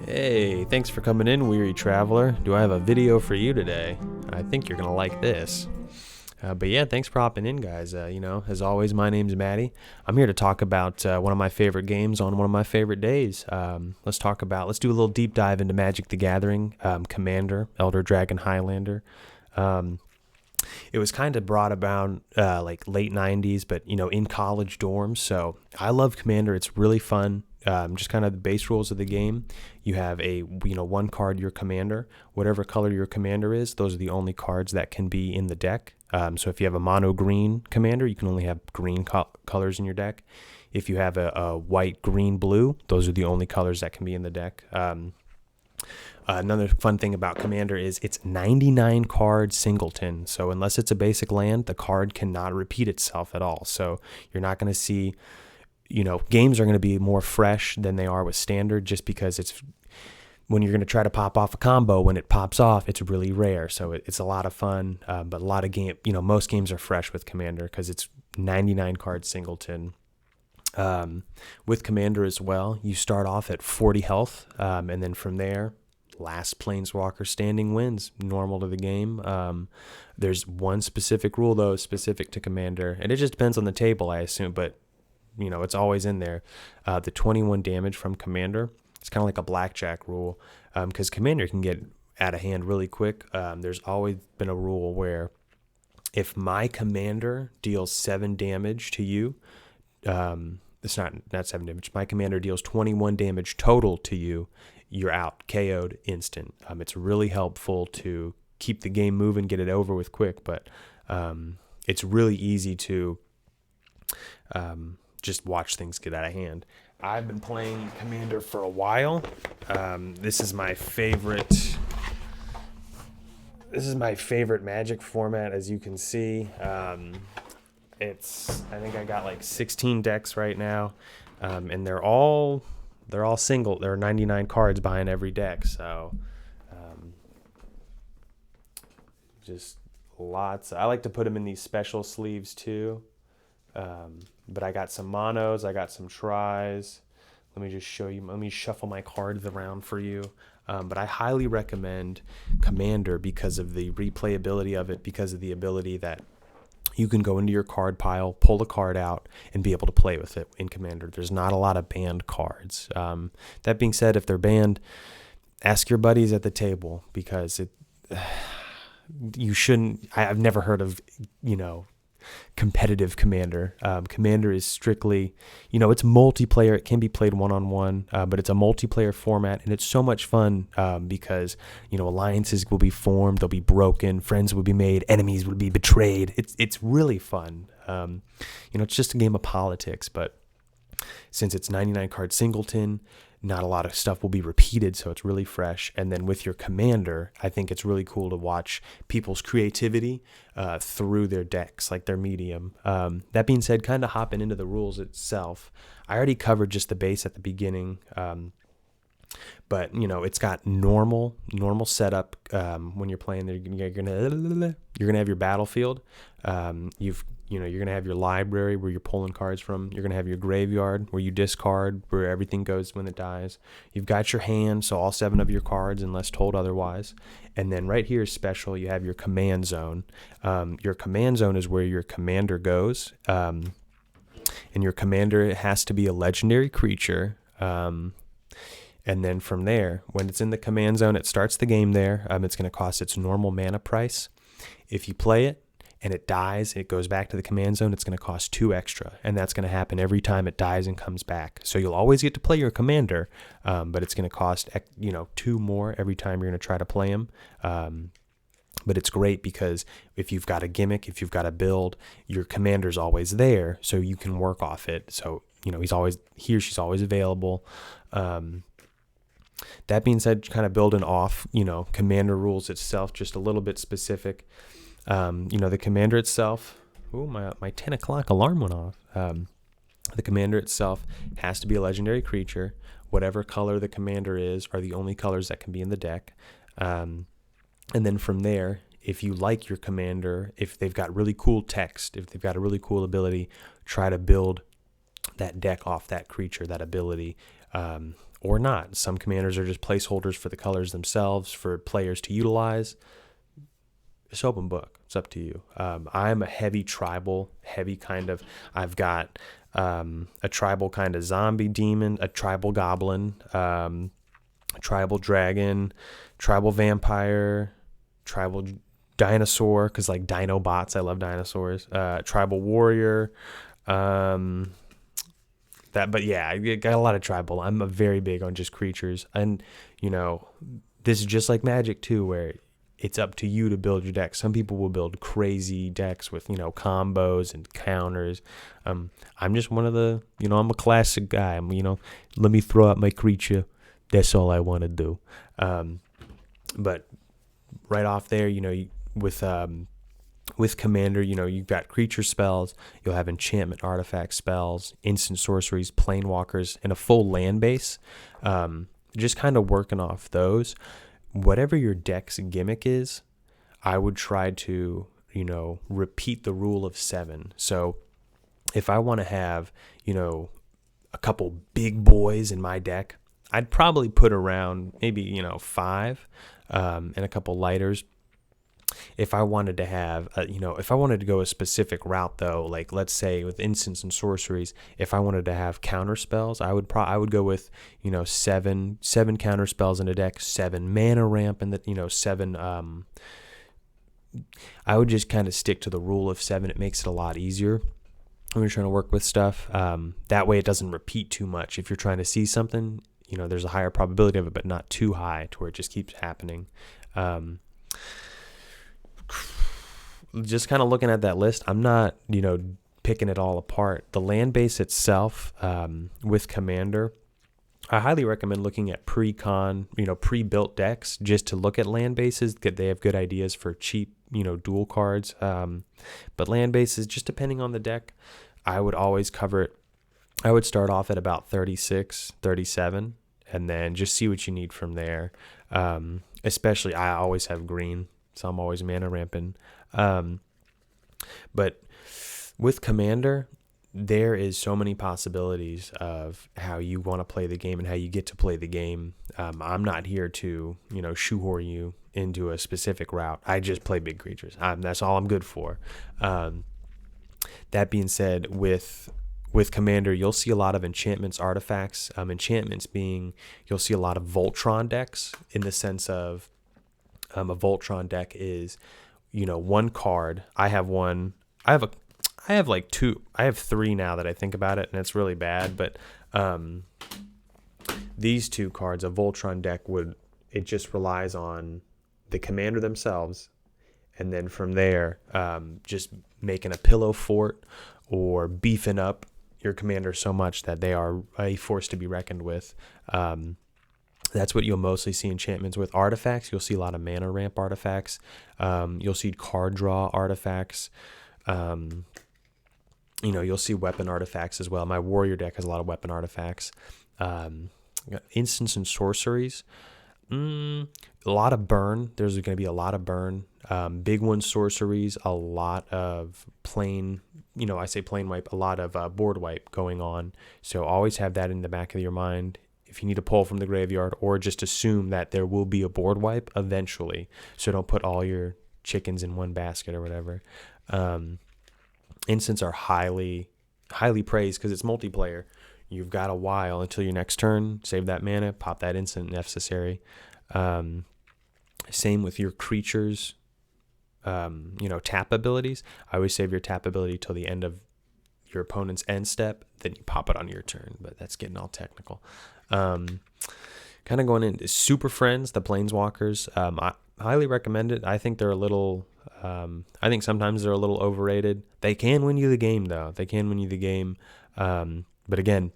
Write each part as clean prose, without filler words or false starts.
Hey, thanks for coming in, weary traveler. Do I have a video for you today? I think you're gonna like this. But yeah, thanks for hopping in, guys. As always, my name's Maddie. I'm here to talk about one of my favorite games on one of my favorite days. Let's do a little deep dive into Magic the Gathering, Commander, Elder Dragon Highlander. It was kind of brought about like late 90s, but in college dorms. So I love Commander. It's really fun. Just kind of the base rules of the game. You have one card, your commander. Whatever color your commander is, those are the only cards that can be in the deck. So if you have a mono green commander, you can only have green colors in your deck. If you have a white, green, blue, those are the only colors that can be in the deck. Another fun thing about Commander is it's 99 card singleton. So unless it's a basic land, the card cannot repeat itself at all. So you're not going to see, games are going to be more fresh than they are with standard, just because when you're going to try to pop off a combo, when it pops off, it's really rare. So it's a lot of fun. But a lot of most games are fresh with Commander because it's 99 card singleton. With Commander as well, you start off at 40 health, and then from there, last planeswalker standing wins, normal to the game. There's one specific rule, though, specific to Commander, and it just depends on the table, I assume, but it's always in there. The 21 damage from Commander, it's kind of like a blackjack rule, because Commander can get out of hand really quick. There's always been a rule where if my Commander deals 7 damage to you, it's not 7 damage, my Commander deals 21 damage total to you, you're out, KO'd instant. It's really helpful to keep the game moving, get it over with quick, but it's really easy to just watch things get out of hand. I've been playing Commander for a while. This is my favorite Magic format, as you can see. I think I got like 16 decks right now, and they're all single. There are 99 cards behind every deck, so just lots. I like to put them in these special sleeves too. But I got some monos, I got some tries. Let me just show you. Let me shuffle my cards around for you. But I highly recommend Commander because of the replayability of it, because of the ability that you can go into your card pile, pull a card out, and be able to play with it in Commander. There's not a lot of banned cards. That being said, if they're banned, ask your buddies at the table, because you shouldn't. I've never heard of, competitive Commander. Commander is strictly, it's multiplayer. It can be played one-on-one, but it's a multiplayer format, and it's so much fun because, alliances will be formed, they'll be broken, friends will be made, enemies will be betrayed. It's really fun. It's just a game of politics, but since it's 99 card singleton, not a lot of stuff will be repeated, so it's really fresh. And then with your Commander, I think it's really cool to watch people's creativity through their decks, like their medium. That being said, kind of hopping into the rules itself, I already covered just the base at the beginning, but it's got normal setup. When you're playing, you're gonna have your battlefield. You're gonna have your library where you're pulling cards from. You're gonna have your graveyard where you discard, where everything goes when it dies. You've got your hand, so all 7 of your cards, unless told otherwise. And then right here is special. You have your command zone. Your command zone is where your commander goes, and your commander has to be a legendary creature. And then from there, when it's in the command zone, it starts the game there. It's going to cost its normal mana price. If you play it and it dies, it goes back to the command zone, it's going to cost 2 extra. And that's going to happen every time it dies and comes back. So you'll always get to play your commander, but it's going to cost 2 more every time you're going to try to play him. But it's great because if you've got a gimmick, if you've got a build, your commander's always there, so you can work off it. So, she's always available. That being said, kind of building off, Commander rules itself, just a little bit specific. The Commander itself, my 10 o'clock alarm went off. The Commander itself has to be a legendary creature. Whatever color the Commander is are the only colors that can be in the deck. And then from there, if you like your Commander, if they've got really cool text, if they've got a really cool ability, try to build that deck off that creature, that ability. or not. Some commanders are just placeholders for the colors themselves for players to utilize. It's open book. It's up to you. I'm a heavy tribal, I've got a tribal kind of zombie demon, a tribal goblin, a tribal dragon, tribal vampire, tribal dinosaur, because like dino bots, I love dinosaurs, tribal warrior, but yeah, I got a lot of tribal. I'm a very big on just creatures. And, this is just like Magic too, where it's up to you to build your deck. Some people will build crazy decks with, combos and counters. I'm just one of the, I'm a classic guy. Let me throw out my creature. That's all I want to do. But right off there, with Commander, you've got creature spells, you'll have enchantment artifact spells, instant sorceries, planewalkers, and a full land base. Just kind of working off those. Whatever your deck's gimmick is, I would try to, repeat the rule of 7. So if I want to have, a couple big boys in my deck, I'd probably put around maybe, 5 and a couple lighters. If I wanted to have, if I wanted to go a specific route though, like let's say with instants and sorceries, if I wanted to have counter spells, I would go with, 7 counter spells in a deck, 7 mana ramp, and 7. I would just kind of stick to the rule of 7. It makes it a lot easier when you're trying to work with stuff. That way it doesn't repeat too much. If you're trying to see something, there's a higher probability of it, but not too high to where it just keeps happening. Just kind of looking at that list, I'm not, picking it all apart. The land base itself, with Commander, I highly recommend looking at pre-built decks just to look at land bases. They have good ideas for cheap, dual cards. But land bases, just depending on the deck, I would always cover it. I would start off at about 36, 37, and then just see what you need from there. Especially, I always have green, so I'm always mana ramping. But with Commander, there is so many possibilities of how you want to play the game and how you get to play the game. I'm not here to, shoehorn you into a specific route. I just play big creatures. That's all I'm good for. That being said, with Commander, you'll see a lot of enchantments, artifacts. Enchantments being, you'll see a lot of Voltron decks, in the sense of a Voltron deck is, one card. I have one. I have like 2. I have 3 now that I think about it, and it's really bad. But these 2 cards, a Voltron deck it just relies on the commander themselves, and then from there, just making a pillow fort or beefing up your commander so much that they are a force to be reckoned with. That's what you'll mostly see enchantments with. Artifacts, you'll see a lot of mana ramp artifacts. You'll see card draw artifacts. You'll see weapon artifacts as well. My warrior deck has a lot of weapon artifacts. Instants and sorceries. A lot of burn. There's going to be a lot of burn. Big one sorceries, a lot of plain, I say plain wipe, a lot of board wipe going on. So always have that in the back of your mind. If you need to pull from the graveyard, or just assume that there will be a board wipe eventually. So don't put all your chickens in one basket or whatever. Instants are highly praised because it's multiplayer. You've got a while until your next turn. Save that mana, pop that instant if necessary. Same with your creatures, tap abilities. I always save your tap ability till the end of your opponent's end step, then you pop it on your turn, but that's getting all technical. Kind of going into Super Friends, the Planeswalkers. I highly recommend it. I think they're a little, I think sometimes they're a little overrated. They can win you the game, though. But again,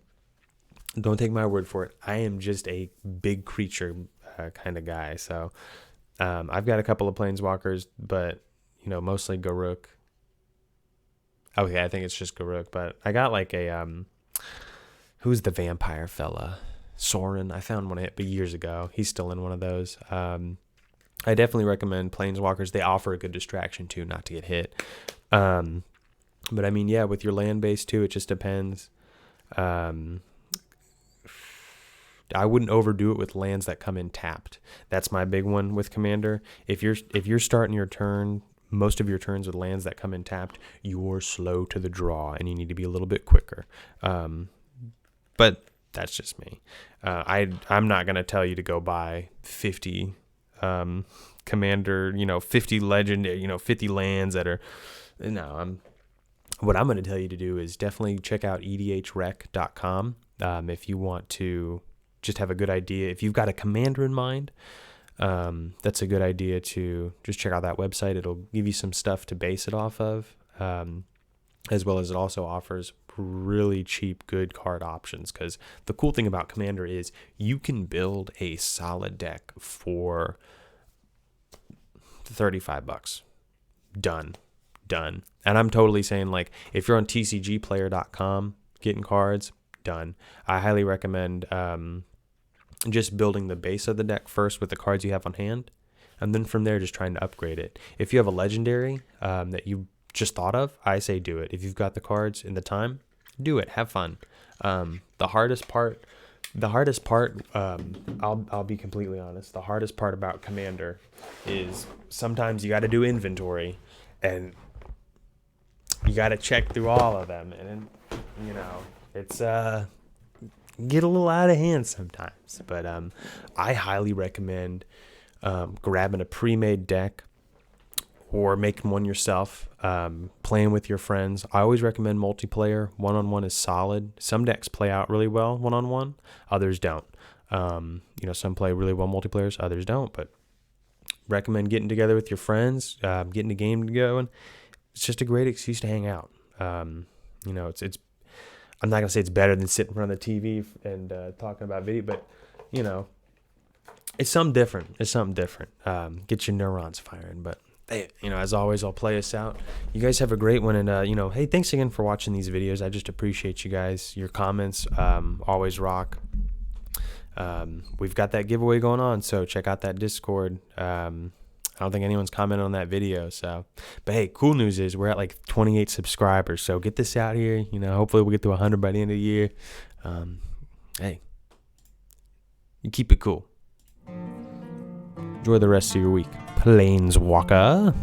don't take my word for it. I am just a big creature kind of guy. So I've got a couple of Planeswalkers, but, mostly Garruk. Okay, I think it's just Garruk, but I got like a, who's the vampire fella? Soren. I found one years ago. He's still in one of those. I definitely recommend Planeswalkers. They offer a good distraction too, not to get hit. But I mean, yeah, with your land base too, it just depends. I wouldn't overdo it with lands that come in tapped. That's my big one with Commander. If you're starting your turn, most of your turns with lands that come in tapped, you're slow to the draw, and you need to be a little bit quicker. But that's just me. I'm not gonna tell you to go buy 50 Commander, 50 legend, 50 lands that are. No, what I'm going to tell you to do is definitely check out edhrec.com if you want to just have a good idea. If you've got a commander in mind, that's a good idea to just check out that website. It'll give you some stuff to base it off of, as well as it also offers really cheap, good card options. Because the cool thing about Commander is you can build a solid deck for $35. Done. And I'm totally saying, like, if you're on tcgplayer.com getting cards, done. I highly recommend just building the base of the deck first with the cards you have on hand, and then from there just trying to upgrade it. If you have a legendary that you just thought of, I say do it. If you've got the cards and the time, do it. Have fun. The hardest part, I'll be completely honest, the hardest part about Commander is sometimes you got to do inventory, and you got to check through all of them, and it's get a little out of hand sometimes. But I highly recommend grabbing a pre-made deck or making one yourself, playing with your friends. I always recommend multiplayer. One-on-one is solid. Some decks play out really well one-on-one, others don't. Some play really well multiplayers, others don't. But recommend getting together with your friends, getting a game going. It's just a great excuse to hang out. It's I'm not gonna say it's better than sitting in front of the TV and talking about video, but it's something different. Get your neurons firing. But hey, as always, I'll play us out. You guys have a great one, and hey, thanks again for watching these videos. I just appreciate you guys. Your comments always rock. We've got that giveaway going on, so check out that Discord. I don't think anyone's commented on that video. But hey, cool news is we're at like 28 subscribers. So get this out here. Hopefully we'll get to 100 by the end of the year. Hey, you keep it cool. Enjoy the rest of your week, Planeswalker.